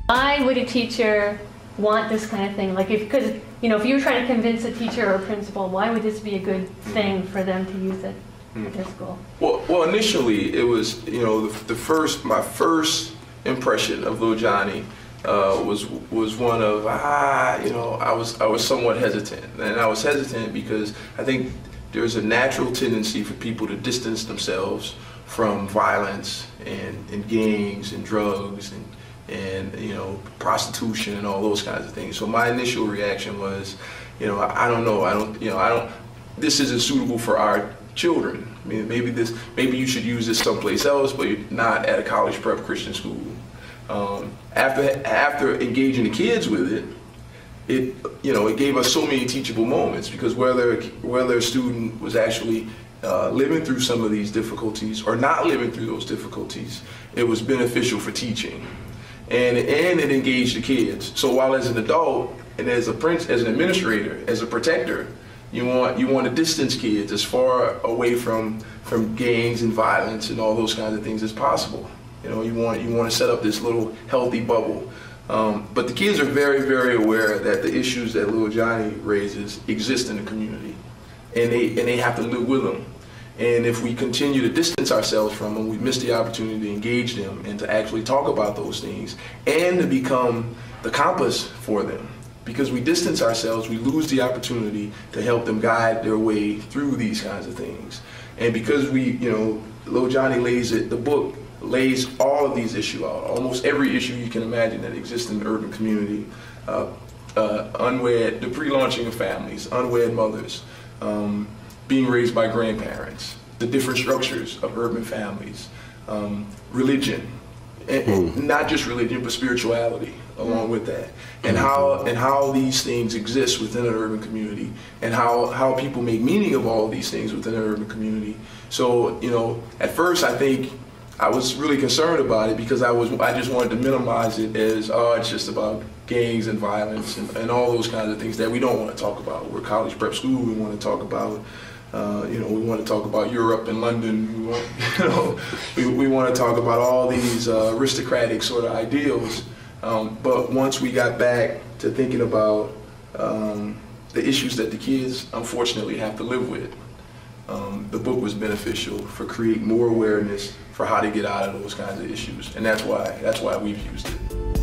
Why would a teacher want this kind of thing? Like, because you know, if you were trying to convince a teacher or a principal, why would this be a good thing for them to use it at their school? Well, initially it was, you know, my first impression of Lil Johnnie was one of you know, I was somewhat hesitant, and I was hesitant because I think there's a natural tendency for people to distance themselves from violence and gangs and drugs and you know, prostitution and all those kinds of things. So my initial reaction was, you know, I don't, this isn't suitable for our children. I mean, maybe you should use this someplace else, but not at a college prep Christian school. After engaging the kids with it, you know, it gave us so many teachable moments, because whether a student was actually living through some of these difficulties or not living through those difficulties, it was beneficial for teaching, and it engaged the kids. So while as an adult and as an administrator, as a protector, you want to distance kids as far away from gangs and violence and all those kinds of things as possible. You know, you want to set up this little healthy bubble. But the kids are very, very aware that the issues that Lil Johnnie raises exist in the community, and they have to live with them. And if we continue to distance ourselves from them, we miss the opportunity to engage them and to actually talk about those things and to become the compass for them. Because we distance ourselves, we lose the opportunity to help them guide their way through these kinds of things. And because you know, Lil Johnnie the book lays all of these issues out, almost every issue you can imagine that exists in the urban community. Unwed, the pre-launching of families, unwed mothers, being raised by grandparents, the different structures of urban families, religion, and not just religion, but spirituality along with that, and how these things exist within an urban community, and how people make meaning of all of these things within an urban community. So, you know, at first I think I was really concerned about it, because I just wanted to minimize it as, oh, it's just about gangs and violence and all those kinds of things that we don't want to talk about. We're a college prep school. We want to talk about, you know, we want to talk about Europe and London. We want to talk about all these aristocratic sort of ideals. But once we got back to thinking about the issues that the kids unfortunately have to live with, the book was beneficial for creating more awareness for how to get out of those kinds of issues, and that's why we've used it.